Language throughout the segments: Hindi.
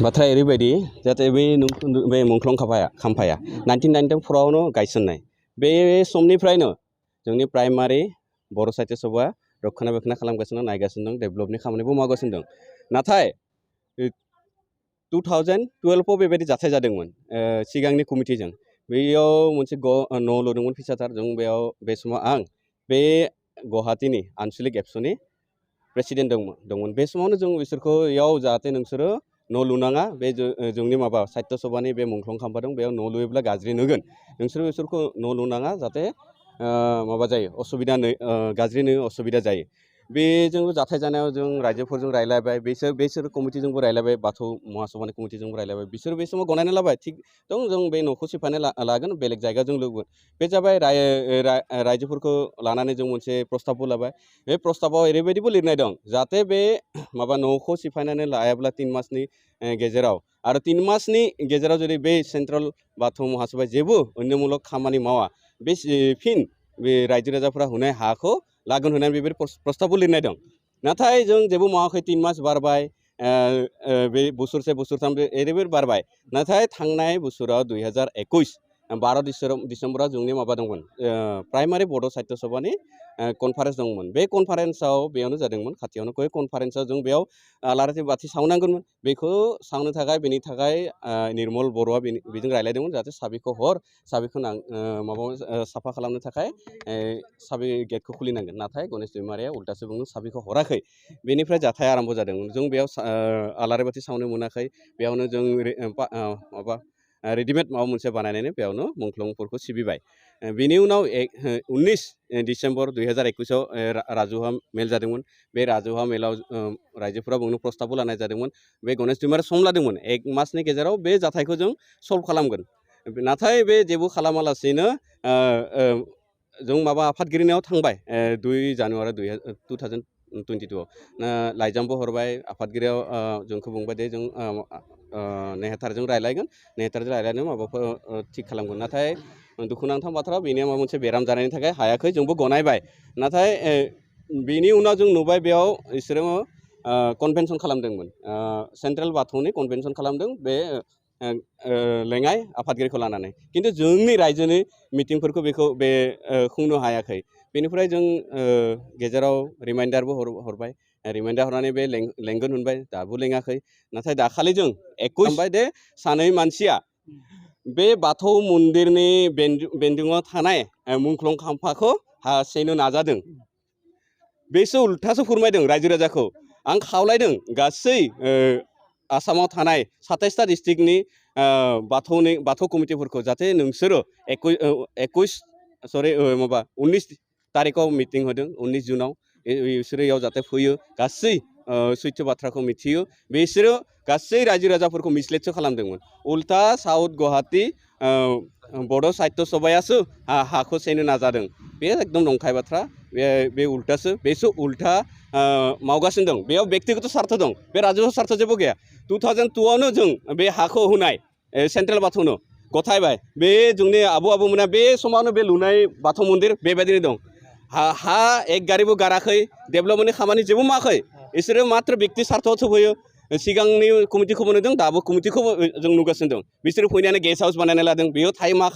बाथ्राया ओरैबायदि जाहाथे बे मुंख्लं खाम्फाया 1994आवनो गायसननाय बे समनिफ्रायनो जोंनि प्राइमारि बर' साहित्य सभा रक्षणाबेक्षण खालामगासिनो नायगासिनो दं डेभेलपनि खामानिबो मावगासिनो दं नाथाय 2012आव बेबायदि जाथाय जादोंमोन सिगांनि कमिटिजों बेयाव मोनसे न' लुदोंमोन फिसाथार जों बेयाव बे समाव आं बे गुवाहाटीनि आनसलिक एबसुनि प्रेसिडेन्ट दंमोन बे समावनो जों बिसोरखौ याव जाहाथे नोंसोरो न' लुनाङा बे जोंनि माबा साहित्य सभानि बे मुंख्लं खाम्फा दं बेयाव न' लुयोब्ला गाज्रि नुगोन नोंसोरो बिसोरखौ न' लुनाङा जाहाथे माबा जायो असुबिदा गाज्रि असुबिदा जायो बेजोंबो जाथाय जानायाव जों रायजोफोरजों रायलायबाय बेसोर कमिटिजोंबो रायलायबाय बाथौ महासभानि कमिटिजोंबो रायलायबाय बिसोर बे समाव गनायना लाबाय थिग दं जों बे न'खौ सिफायना लागोन बेलेग जायगाजों लुगोन बे जाबाय रायजोफोरखौ लानानै जों मोनसे प्रस्ताबबो लाबाय बे प्रस्ताबाव ओरैबायदिबो लिरनाय दं जाहाथे बे माबा न'खौ सिफायनानै लायाब्ला 3 मासनि गेजेराव आरो 3 मासनि गेजेराव जुदि बे सेन्ट्रेल बाथौ महासभाया जेबो अन्यमूलक खामानि मावा बे फिन बे रायजो राजाफोरा होनाय हाखौ लागोन होनानै बेबायदि प्रस्ताबबो लिरनाय दं नाथाय जों जेबो मावाखै 3 मास बारबाय बे बोसोरसे बोसोरथाम ओरैबायदि बारबाय नाथाय थांनाय बोसोराव 2021 12 डिसेम्बराव जोंनि माबा दंमोन प्राइमारि बड' साहित्य सभानि कनफारेन्स दंमोन बे कनफारेन्सआव बेयावनो जादोंमोन खाथियावनो कनफारेन्सआव जों बेयाव आलारि बाथि सावनांगोनमोन बेखौ सावनो थाखाय बेनि थाखाय निर्मल बर'आ बेजों रायलायदोंमोन जाहाथे साबिखौ माबा साफा खालामनो थाखाय साबि गेटखौ खुलिनांगोन नाथाय गणेश दैमारिया उल्टासो बुंदों साबिखौ हराखै बेनिफ्राय जाथाया आरम्भ जादोंमोन जों बेयाव आलारि बाथि सावनो मोनाखै बेयावनो जों माबा रेडिमेड माबा मोनसे बानायनानै बेयावनो मुंख्लंफोरखौ सिबिबाय बेनि उनाव 19 डिसेम्बर 2021आव राजुहा मेल जादोंमोन बे राजुहा मेलाव रायजोफोरा बुंनो प्रस्ताबबो लानाय जादोंमोन बे गणेश दैमारिया सम लादोंमोन 1 मासनि गेजेराव बे जाथायखौ जों सल्भ खालामगोन नाथाय बे जेबो खालामालासेनो जों माबा आफादगिरिनाव थांबाय 2 जानुवारि 2022आव लाइजामबो हरबाय आफादगिरियाव जोंखौ बुंबाय दे जों नेहाथारजों रायलायगोन नेहाथारजों रायलायनो माबाफोर थिग खालामगोन नाथाय दुखुनांथाव बाथ्रा बेनिया माबा मोनसे बेराम जानायनि थाखाय हायाखै जोंबो गनायबाय नाथाय बेनि उनाव जों नुबाय बेयाव बिसोरो कनभेनसन खालामदोंमोन सेन्ट्रेल बाथौनि कनभेनसन खालामदों बे लेङाइ आफादगिरिखौ लानानै खिन्थु जोंनि रायजोनि मिटिंफोरखौ बेखौ खुंनो हायाखै बेनिफ्राय जों गेजेराव रिमाइन्डारबो हरबाय रिमाइन्डार हरनानै बे लेंगोन होनबाय दाबो लेङाखै नाथाय दाखालि जों 21 होनबाय दे सानै मानसिया बे बाथौ मन्दिरनि बेन्दोङाव थानाय मुंख्लं खाम्फाखौ हासेनो नाजादों बेसो उल्थासो फोरमायदों रायजो राजाखौ आं खावलायदों गासै आसामाव थानाय 27टा डिस्ट्रिक्टनि बाथौ कमिटिफोरखौ जाहाथे नोंसोरो 19 तारिखआव मिटिं होदों 19 जुनाव बिसोरो इयाव जाहाथे फैयो गासै सैथो बाथ्राखौ मिथियो बिसोरो गासै रायजो राजाफोरखौ मिसलेटसो खालामदोंमोन उल्था साउथ गुवाहाटी बड' साहित्य सभायासो हाखौ सेनो नाजादों बे एकदम नंखाय बाथ्रा बे उल्टासो बेसो उल्था मावगासिनो दं बेयाव व्यक्तिगत स्वार्थ दं बे राजस्व स्वार्थ जेबो गैया 2002आवनो जों बे हाखौ होनाय सेन्ट्रेल बाथौनो गथायबाय बे जोंनि आबौमोना बे समावनो बे लुनाय बाथौ मन्दिर बेबायदिनो दं हा एक गारिबो गाराखै डेभेलपमेन्टनि खामानि जेबो मावाखै बिसोरो मात्र व्यक्ति स्वार्थआवसो फैयो सिगांनि कमिटिखौबो नुदों दाबो कमिटिखौबो जों नुगासिनो दं बिसोरो फैनानै गेस्ट हाउस बानायना लादों बेयाव थायो मा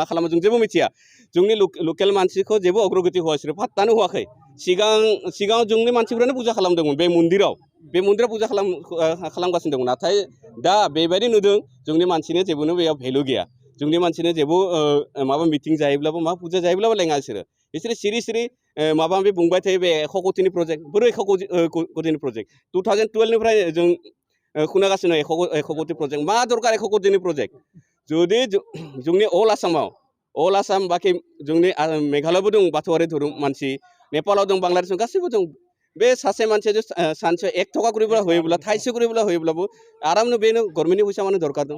खालामो जों जेबो मिथिया जोंनि लकेल मानसिखौ जेबो अग्रगति होआ बिसोरो फात्तानो होआखै सिगाङाव जोंनि मानसिफोरानो पूजा खालामदोंमोन बे मन्दिराव पूजा खालामगासिनो दं नाथाय दा बेबायदि नुदों जोंनि मानसिनो जेबोनो बेयाव भेलु गैया जोंनि मानसिनो जेबो माबा मिटिं जायोब्लाबो मा फुजा जायोब्लाबो लेङा बिसोरो सिरि माबा माबि बुंबाय थायो बे 100 कोटिनि प्रजेक्ट बोरै 100 कोटिनि प्रजेक्ट 2012निफ्राय जों खोनागासिनो 100 कोटि प्रजेक्ट मा दरकार 100 कोटिनि प्रजेक्ट जुदि जोंनि अल आसाम बाखि जोंनि मेघालयबो दं बाथौआरि धोरोम मानसि नेपालाव दं बांलादेशआव गासैबो दं बे सासे मानसिया सानसेयाव 1 टका करिब्ला होयोब्ला थाइसे करिब्ला होयोब्लाबो आरामनो बेनो गभर्नमेन्टनि फैसा मानो दरकार दं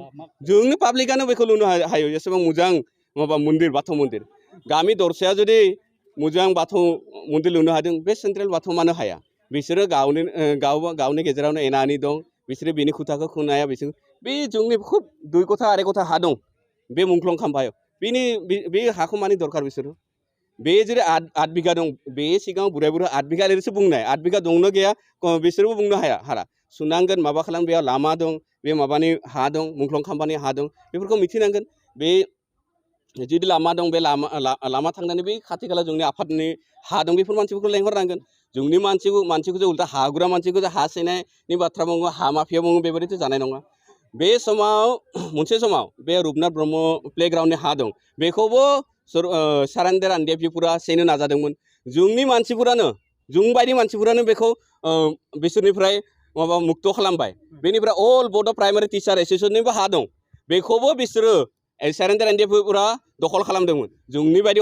जोंनि पाब्लिकआनो बेखौ लुनो हायो एसेबां मोजां माबा मन्दिर बाथौ मन्दिर गामि दरसेया जुदि मोजां बाथौ मन्दिर लुनो हादों बे सेन्ट्रेल बाथौ मानो हाया बिसोरो गावनि गेजेरावनो एना एनि दं बिसोरो बेनि खोथाखौ खोनाया बिसोर बे जोंनि खुब 2 कथा 2.5 कथा हा दं बे मुंख्लं खाम्फायाव बे हाखौ मानि दरकार बिसोरो बे जेरै 8 बिघा दं बे सिगाङाव बुराय 8 बिघा ओरैसो बुंनाय 8 बिघा दंनो गैया बिसोरबो बुंनो हाया सुनांगोन माबा खालाम बेयाव लामा दं बे माबानि हा दं मुंख्लं खाम्बानि हा दं बेफोरखौ मिथिनांगोन बे जुदि लामा दं बे लामा थांनानै बे खाथि खाला जोंनि आफादनि हा दं बेफोर मानसिफोरखौ लेंहरनांगोन जोंनि मानसिखौ जों उल्था हाग्रा मानसिखौ हा सेनायनि बाथ्रा बुङो हा माफिया बुङो बेबायदिथ' जानाय नङा बे समाव मोनसे समाव बे रुपनाथ ब्रह्म प्लेग्राउन्डनि हा दं बेखौबो सारेन्डार एन्ड डेफिपुरा सेनो नाजादोंमोन जोंनि मानसिफोरानो जों बायदि मानसिफोरानो बेखौ बिसोरनिफ्राय माबा मुक्त खालामबाय बेनिफ्राय अल बड' प्राइमारि टिचार एस'सिएशननिबो हा दं बेखौबो बिसोरो सारेन्डार एन्ड डेफिपुरा दखल खालामदोंमोन जोंनि बायदि